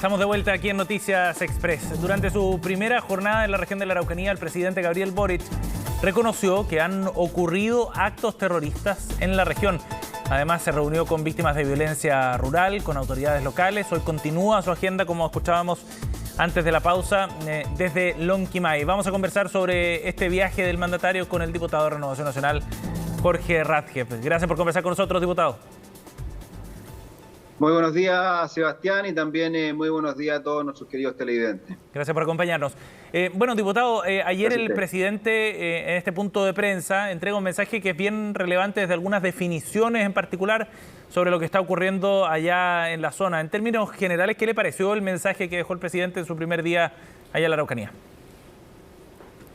Estamos de vuelta aquí en Noticias Express. Durante su primera jornada en la región de la Araucanía, el presidente Gabriel Boric reconoció que han ocurrido actos terroristas en la región. Además, se reunió con víctimas de violencia rural, con autoridades locales. Hoy continúa su agenda, como escuchábamos antes de la pausa, desde Lonquimay. Vamos a conversar sobre este viaje del mandatario con el diputado de Renovación Nacional, Jorge Ratgeb. Gracias por conversar con nosotros, diputado. Muy buenos días, Sebastián, y también muy buenos días a todos nuestros queridos televidentes. Gracias por acompañarnos. Bueno, diputado, ayer el presidente en este punto de prensa entrega un mensaje que es bien relevante desde algunas definiciones en particular sobre lo que está ocurriendo allá en la zona. En términos generales, ¿qué le pareció el mensaje que dejó el presidente en su primer día allá en la Araucanía?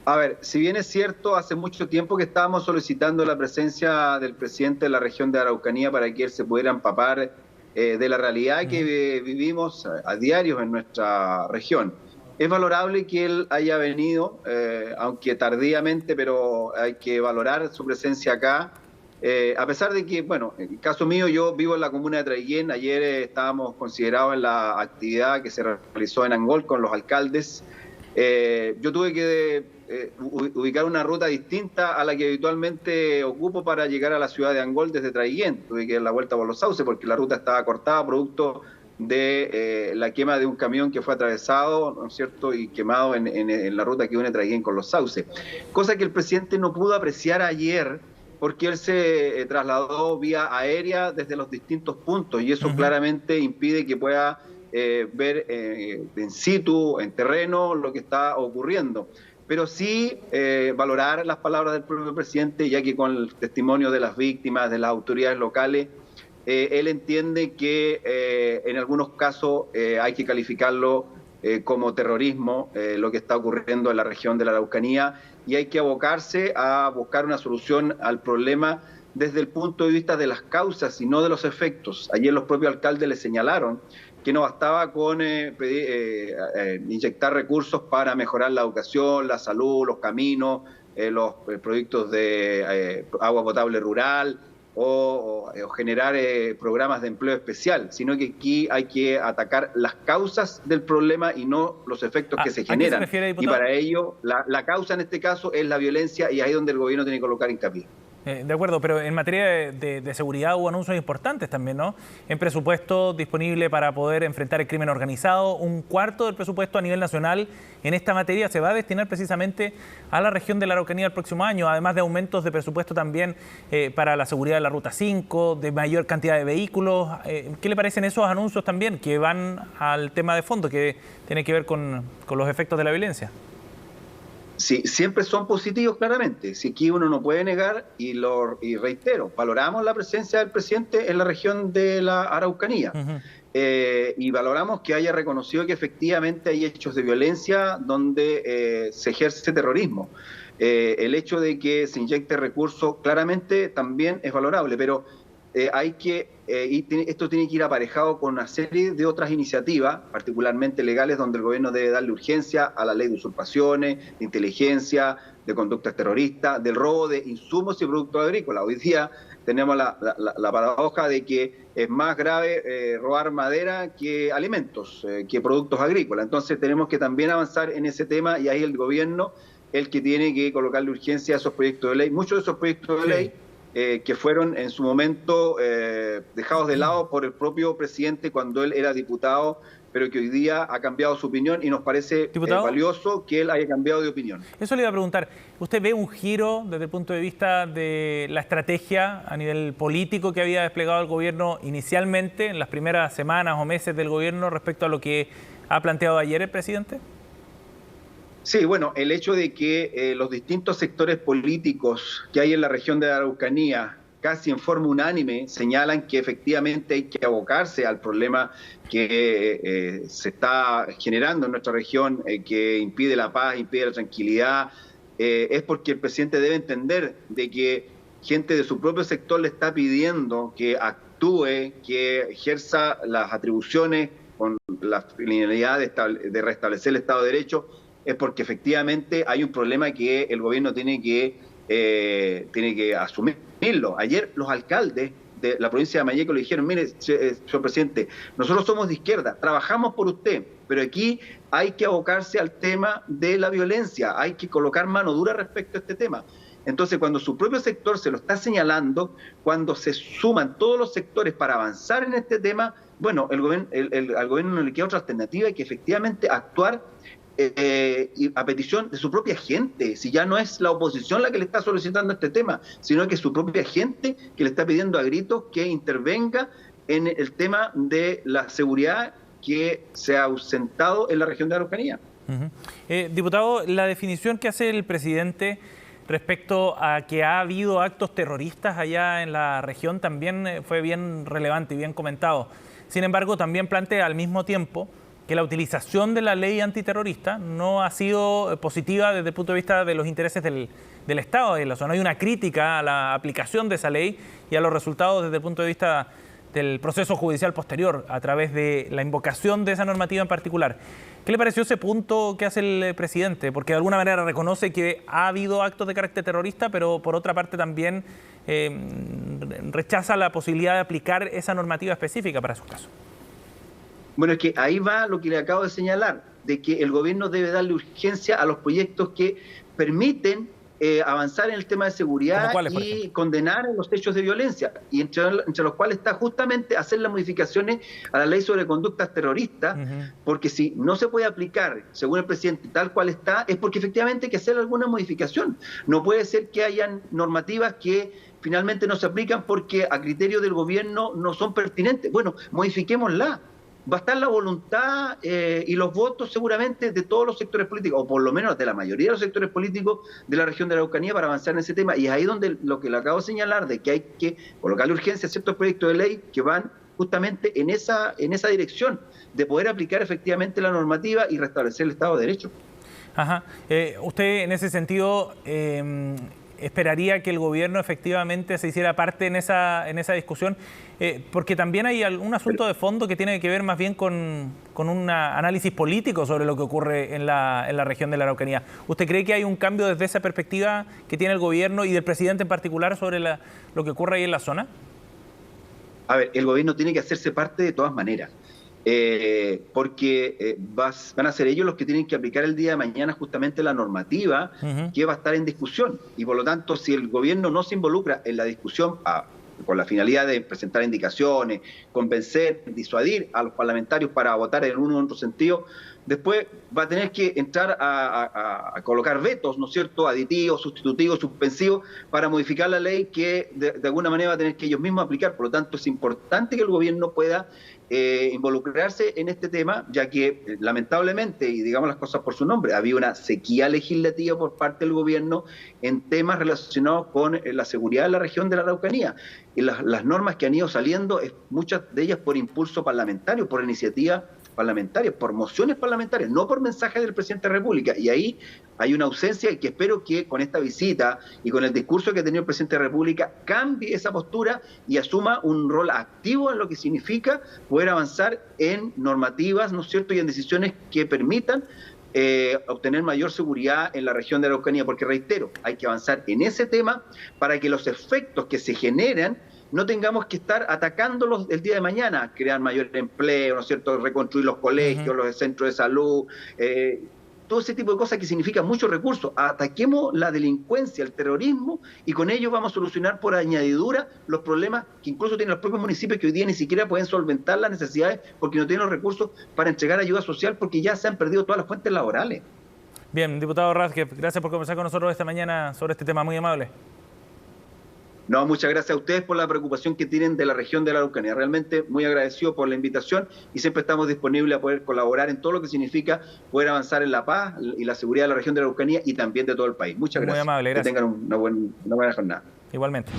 A ver, si bien es cierto, hace mucho tiempo que estábamos solicitando la presencia del presidente de la región de Araucanía para que él se pudiera empapar de la realidad que vivimos a diario en nuestra región. Es valorable que él haya venido, aunque tardíamente, pero hay que valorar su presencia acá. A pesar de que, bueno, en el caso mío, yo vivo en la comuna de Traiguén. Ayer estábamos considerados en la actividad que se realizó en Angol con los alcaldes. Yo tuve que ubicar una ruta distinta a la que habitualmente ocupo para llegar a la ciudad de Angol desde Traiguén. Tuve que dar la vuelta por los sauces porque la ruta estaba cortada producto de la quema de un camión que fue atravesado, ¿no es cierto?, y quemado en la ruta que une Traiguén con los sauces. Cosa que el presidente no pudo apreciar ayer porque él se trasladó vía aérea desde los distintos puntos y eso claramente impide que pueda ver en situ, en terreno, lo que está ocurriendo. Pero sí valorar las palabras del propio presidente, ya que con el testimonio de las víctimas, de las autoridades locales, él entiende que en algunos casos hay que calificarlo como terrorismo, lo que está ocurriendo en la región de la Araucanía, y hay que abocarse a buscar una solución al problema desde el punto de vista de las causas y no de los efectos. Ayer los propios alcaldes le señalaron que no bastaba con inyectar recursos para mejorar la educación, la salud, los caminos, los proyectos de agua potable rural o generar programas de empleo especial, sino que aquí hay que atacar las causas del problema y no los efectos que se generan. ¿A qué se refiere, y diputado? para ello, la causa en este caso es la violencia y ahí es donde el gobierno tiene que colocar hincapié. De acuerdo, pero en materia de seguridad hubo anuncios importantes también, ¿no? En presupuesto disponible para poder enfrentar el crimen organizado, un cuarto del presupuesto a nivel nacional en esta materia se va a destinar precisamente a la región de la Araucanía el próximo año, además de aumentos de presupuesto también para la seguridad de la Ruta 5, de mayor cantidad de vehículos. ¿Qué le parecen esos anuncios también que van al tema de fondo, que tiene que ver con los efectos de la violencia? Sí, siempre son positivos, claramente. Si aquí uno no puede negar, y reitero, valoramos la presencia del presidente en la región de la Araucanía. Y valoramos que haya reconocido que efectivamente hay hechos de violencia donde se ejerce terrorismo. El hecho de que se inyecte recursos claramente también es valorable, pero esto tiene que ir aparejado con una serie de otras iniciativas, particularmente legales, donde el gobierno debe darle urgencia a la ley de usurpaciones, de inteligencia, de conductas terroristas, del robo de insumos y productos agrícolas. Hoy día tenemos la paradoja de que es más grave robar madera que alimentos, que productos agrícolas. Entonces tenemos que también avanzar en ese tema y ahí el gobierno el que tiene que colocarle urgencia a esos proyectos de ley. Muchos de esos proyectos de ley que fueron en su momento dejados de lado por el propio presidente cuando él era diputado, pero que hoy día ha cambiado su opinión y nos parece valioso que él haya cambiado de opinión. Eso le iba a preguntar. ¿Usted ve un giro desde el punto de vista de la estrategia a nivel político que había desplegado el gobierno inicialmente en las primeras semanas o meses del gobierno respecto a lo que ha planteado ayer el presidente? Sí, bueno, el hecho de que los distintos sectores políticos que hay en la región de la Araucanía, casi en forma unánime, señalan que efectivamente hay que abocarse al problema que se está generando en nuestra región, que impide la paz, impide la tranquilidad, es porque el presidente debe entender de que gente de su propio sector le está pidiendo que actúe, que ejerza las atribuciones con la finalidad de restablecer el Estado de Derecho, es porque efectivamente hay un problema que el gobierno tiene que asumirlo. Ayer los alcaldes de la provincia de Mayeco le dijeron, mire, señor presidente, nosotros somos de izquierda, trabajamos por usted, pero aquí hay que abocarse al tema de la violencia, hay que colocar mano dura respecto a este tema. Entonces, cuando su propio sector se lo está señalando, cuando se suman todos los sectores para avanzar en este tema, bueno, al gobierno no le queda otra alternativa que efectivamente actuar a petición de su propia gente. Si ya no es la oposición la que le está solicitando este tema, sino que es su propia gente que le está pidiendo a gritos que intervenga en el tema de la seguridad que se ha ausentado en la región de Araucanía. Diputado, la definición que hace el presidente respecto a que ha habido actos terroristas allá en la región también fue bien relevante y bien comentado. Sin embargo, también plantea al mismo tiempo que la utilización de la ley antiterrorista no ha sido positiva desde el punto de vista de los intereses del Estado de la zona. Hay una crítica a la aplicación de esa ley y a los resultados desde el punto de vista del proceso judicial posterior a través de la invocación de esa normativa en particular. ¿Qué le pareció ese punto que hace el presidente? Porque de alguna manera reconoce que ha habido actos de carácter terrorista, pero por otra parte también rechaza la posibilidad de aplicar esa normativa específica para sus casos. Bueno, es que ahí va lo que le acabo de señalar, de que el gobierno debe darle urgencia a los proyectos que permiten avanzar en el tema de seguridad y condenar los hechos de violencia, y entre los cuales está justamente hacer las modificaciones a la ley sobre conductas terroristas, porque si no se puede aplicar, según el presidente, tal cual está, es porque efectivamente hay que hacer alguna modificación. No puede ser que hayan normativas que finalmente no se aplican porque a criterio del gobierno no son pertinentes. Bueno, modifiquémosla. Va a estar la voluntad y los votos seguramente de todos los sectores políticos, o por lo menos de la mayoría de los sectores políticos de la región de la Araucanía para avanzar en ese tema. Y es ahí donde lo que le acabo de señalar, de que hay que colocarle urgencia a ciertos proyectos de ley que van justamente en esa dirección, de poder aplicar efectivamente la normativa y restablecer el Estado de Derecho. Ajá. Usted en ese sentido esperaría que el gobierno efectivamente se hiciera parte en esa discusión, porque también hay un asunto de fondo que tiene que ver más bien con un análisis político sobre lo que ocurre en la región de la Araucanía. ¿Usted cree que hay un cambio desde esa perspectiva que tiene el gobierno y del presidente en particular sobre lo que ocurre ahí en la zona? A ver, el gobierno tiene que hacerse parte de todas maneras. Porque van a ser ellos los que tienen que aplicar el día de mañana justamente la normativa que va a estar en discusión, y por lo tanto si el gobierno no se involucra en la discusión con la finalidad de presentar indicaciones, convencer, disuadir a los parlamentarios para votar en uno u otro sentido, después va a tener que entrar a colocar vetos, ¿no es cierto?, aditivos, sustitutivos, suspensivos, para modificar la ley que de alguna manera va a tener que ellos mismos aplicar. Por lo tanto, es importante que el gobierno pueda involucrarse en este tema, ya que lamentablemente, y digamos las cosas por su nombre, había una sequía legislativa por parte del gobierno en temas relacionados con la seguridad de la región de la Araucanía. Y las normas que han ido saliendo, muchas de ellas por impulso parlamentario, por iniciativa parlamentarias, por mociones parlamentarias, no por mensajes del presidente de la República. Y ahí hay una ausencia, y que espero que con esta visita y con el discurso que ha tenido el presidente de la República cambie esa postura y asuma un rol activo en lo que significa poder avanzar en normativas, ¿no es cierto?, y en decisiones que permitan obtener mayor seguridad en la región de la Araucanía, porque reitero, hay que avanzar en ese tema para que los efectos que se generan no tengamos que estar atacándolos el día de mañana, crear mayor empleo, ¿no es cierto?, reconstruir los colegios, los centros de salud, todo ese tipo de cosas que significan muchos recursos. Ataquemos la delincuencia, el terrorismo, y con ello vamos a solucionar por añadidura los problemas que incluso tienen los propios municipios, que hoy día ni siquiera pueden solventar las necesidades porque no tienen los recursos para entregar ayuda social, porque ya se han perdido todas las fuentes laborales. Bien, diputado Rázquez, gracias por conversar con nosotros esta mañana sobre este tema, muy amable. No, muchas gracias a ustedes por la preocupación que tienen de la región de la Araucanía. Realmente muy agradecido por la invitación, y siempre estamos disponibles a poder colaborar en todo lo que significa poder avanzar en la paz y la seguridad de la región de la Araucanía y también de todo el país. Muchas gracias. Muy amable, gracias. Que tengan una buena jornada. Igualmente.